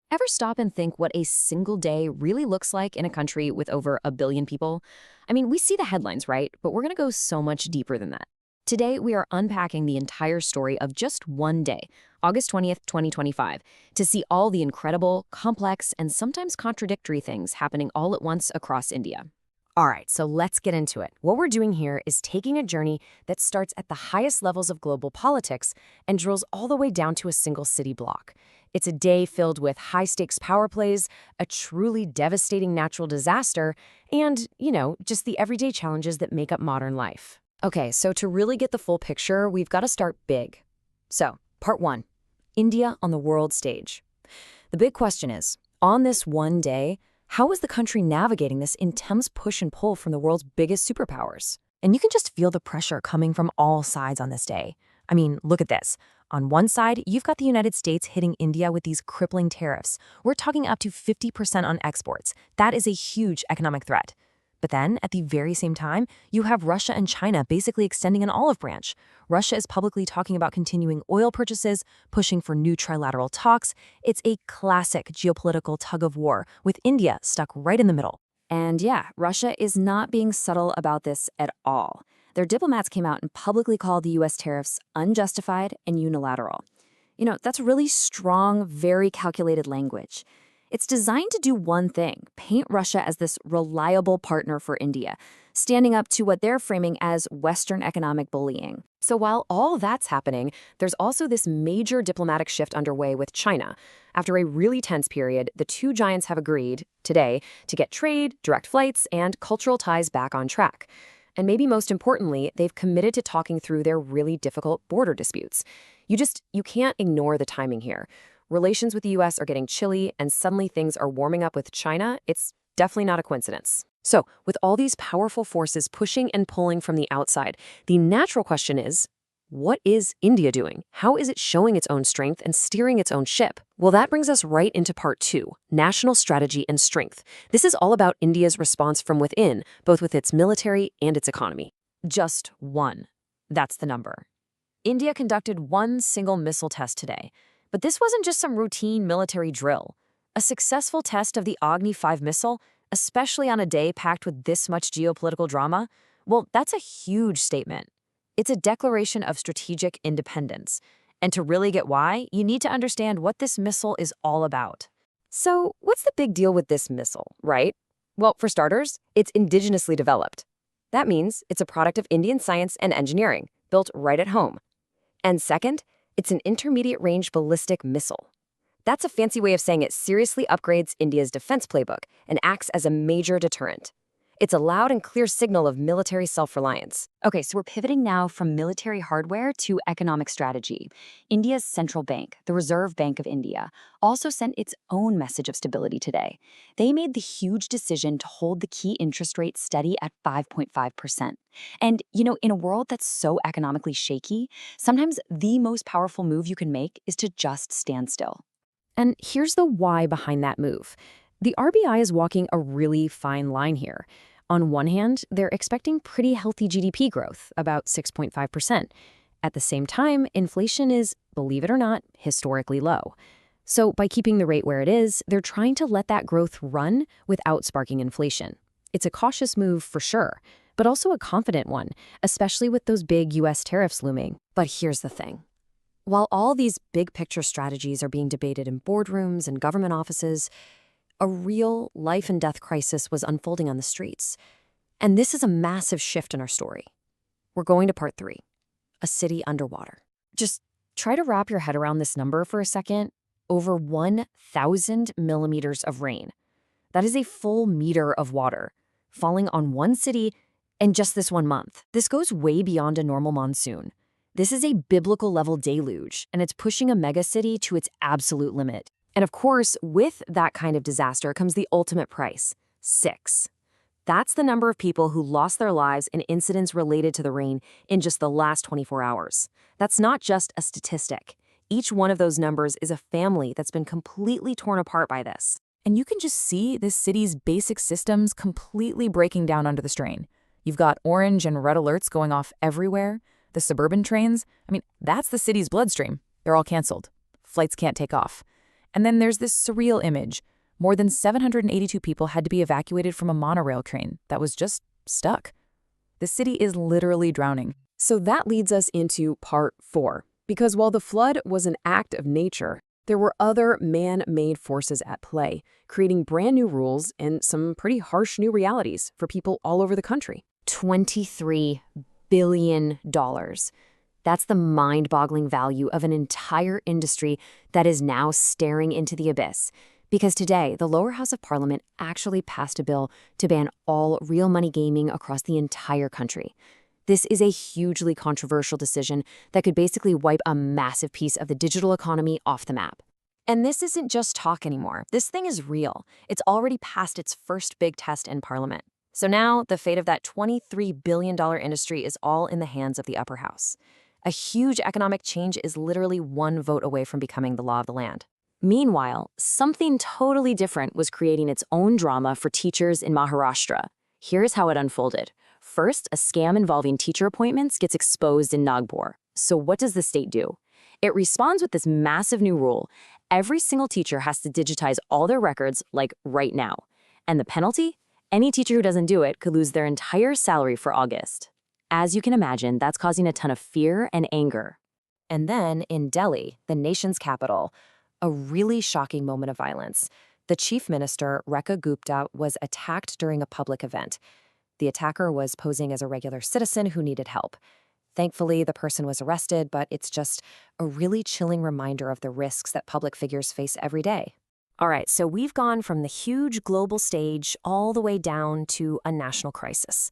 Ever stop and think what a single day really looks like in a country with over a billion people? I mean, we see the headlines, right? But we're going to go so much deeper than that. Today, we are unpacking the entire story of just one day, August 20th, 2025, to see all the incredible, complex, and sometimes contradictory things happening all at once across India. All right, so let's get into it. What we're doing here is taking a journey that starts at the highest levels of global politics and drills all the way down to a single city block. It's a day filled with high-stakes power plays, a truly devastating natural disaster, and, just the everyday challenges that make up modern life. Okay, so to really get the full picture, we've got to start big. So, part one, India on the world stage. The big question is, on this one day, how is the country navigating this intense push and pull from the world's biggest superpowers? And you can just feel the pressure coming from all sides on this day. I mean, look at this. On one side, you've got the United States hitting India with these crippling tariffs. We're talking up to 50% on exports. That is a huge economic threat. But then, at the very same time, you have Russia and China basically extending an olive branch. Russia is publicly talking about continuing oil purchases, pushing for new trilateral talks. It's a classic geopolitical tug-of-war, with India stuck right in the middle. And yeah, Russia is not being subtle about this at all. Their diplomats came out and publicly called the U.S. tariffs unjustified and unilateral. That's really strong, very calculated language. It's designed to do one thing, paint Russia as this reliable partner for India, standing up to what they're framing as Western economic bullying. So while all that's happening, there's also this major diplomatic shift underway with China. After a really tense period, the two giants have agreed, today, to get trade, direct flights, and cultural ties back on track. And maybe most importantly, they've committed to talking through their really difficult border disputes. You can't ignore the timing here. Relations with the U.S. are getting chilly, and suddenly things are warming up with China. It's definitely not a coincidence. So, with all these powerful forces pushing and pulling from the outside, the natural question is, what is India doing? How is it showing its own strength and steering its own ship? Well, that brings us right into part two, national strategy and strength. This is all about India's response from within, both with its military and its economy. Just one. That's the number. India conducted one single missile test today. But this wasn't just some routine military drill. A successful test of the Agni-5 missile, especially on a day packed with this much geopolitical drama, well, that's a huge statement. It's a declaration of strategic independence. And to really get why, you need to understand what this missile is all about. So, what's the big deal with this missile, right? Well, for starters, it's indigenously developed. That means it's a product of Indian science and engineering, built right at home. And second, it's an intermediate-range ballistic missile. That's a fancy way of saying it seriously upgrades India's defense playbook and acts as a major deterrent. It's a loud and clear signal of military self-reliance. Okay, so we're pivoting now from military hardware to economic strategy. India's central bank, the Reserve Bank of India, also sent its own message of stability today. They made the huge decision to hold the key interest rate steady at 5.5%. And, in a world that's so economically shaky, sometimes the most powerful move you can make is to just stand still. And here's the why behind that move. The RBI is walking a really fine line here. On one hand, they're expecting pretty healthy GDP growth, about 6.5%. At the same time, inflation is, believe it or not, historically low. So by keeping the rate where it is, they're trying to let that growth run without sparking inflation. It's a cautious move for sure, but also a confident one, especially with those big U.S. tariffs looming. But here's the thing. While all these big picture strategies are being debated in boardrooms and government offices, a real life and death crisis was unfolding on the streets. And this is a massive shift in our story. We're going to part three, a city underwater. Just try to wrap your head around this number for a second. Over 1,000 millimeters of rain. That is a full meter of water falling on one city in just this 1 month. This goes way beyond a normal monsoon. This is a biblical level deluge, and it's pushing a megacity to its absolute limit. And of course, with that kind of disaster comes the ultimate price, 6. That's the number of people who lost their lives in incidents related to the rain in just the last 24 hours. That's not just a statistic. Each one of those numbers is a family that's been completely torn apart by this. And you can just see this city's basic systems completely breaking down under the strain. You've got orange and red alerts going off everywhere. The suburban trains, that's the city's bloodstream. They're all canceled. Flights can't take off. And then there's this surreal image. More than 782 people had to be evacuated from a monorail train that was just stuck. The city is literally drowning. So that leads us into part 4. Because while the flood was an act of nature, there were other man-made forces at play, creating brand new rules and some pretty harsh new realities for people all over the country. $23 billion. That's the mind-boggling value of an entire industry that is now staring into the abyss. Because today, the lower house of parliament actually passed a bill to ban all real money gaming across the entire country. This is a hugely controversial decision that could basically wipe a massive piece of the digital economy off the map. And this isn't just talk anymore. This thing is real. It's already passed its first big test in Parliament. So now the fate of that $23 billion industry is all in the hands of the upper house. A huge economic change is literally one vote away from becoming the law of the land. Meanwhile, something totally different was creating its own drama for teachers in Maharashtra. Here's how it unfolded. First, a scam involving teacher appointments gets exposed in Nagpur. So what does the state do? It responds with this massive new rule. Every single teacher has to digitize all their records, like right now. And the penalty? Any teacher who doesn't do it could lose their entire salary for August. As you can imagine, that's causing a ton of fear and anger. And then, in Delhi, the nation's capital, a really shocking moment of violence. The chief minister, Rekha Gupta, was attacked during a public event. The attacker was posing as a regular citizen who needed help. Thankfully, the person was arrested, but it's just a really chilling reminder of the risks that public figures face every day. All right, so we've gone from the huge global stage all the way down to a national crisis.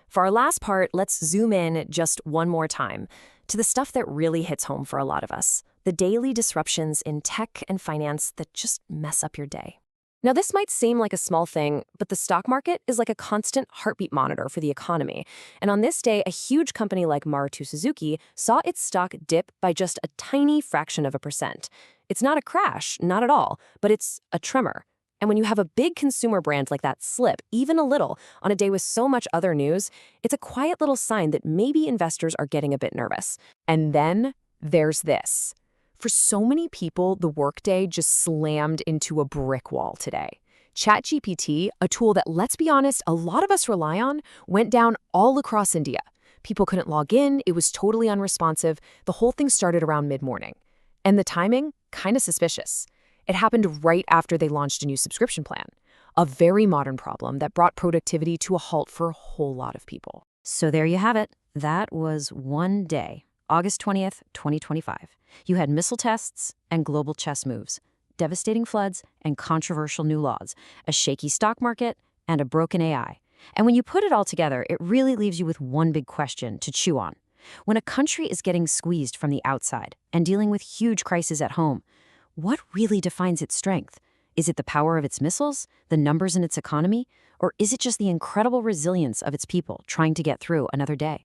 For our last part, let's zoom in just one more time to the stuff that really hits home for a lot of us, the daily disruptions in tech and finance that just mess up your day. Now, this might seem like a small thing, but the stock market is like a constant heartbeat monitor for the economy. And on this day, a huge company like Maruti Suzuki saw its stock dip by just a tiny fraction of a percent. It's not a crash, not at all, but it's a tremor. And when you have a big consumer brand like that slip, even a little, on a day with so much other news, it's a quiet little sign that maybe investors are getting a bit nervous. And then there's this. For so many people, the workday just slammed into a brick wall today. ChatGPT, a tool that, let's be honest, a lot of us rely on, went down all across India. People couldn't log in, it was totally unresponsive, the whole thing started around mid-morning. And the timing? Kind of suspicious. It happened right after they launched a new subscription plan. A very modern problem that brought productivity to a halt for a whole lot of people. So there you have it. That was one day, August 20th, 2025. You had missile tests and global chess moves, devastating floods and controversial new laws, a shaky stock market, and a broken AI. And when you put it all together, it really leaves you with one big question to chew on. When a country is getting squeezed from the outside and dealing with huge crises at home, what really defines its strength? Is it the power of its missiles, the numbers in its economy, or is it just the incredible resilience of its people trying to get through another day?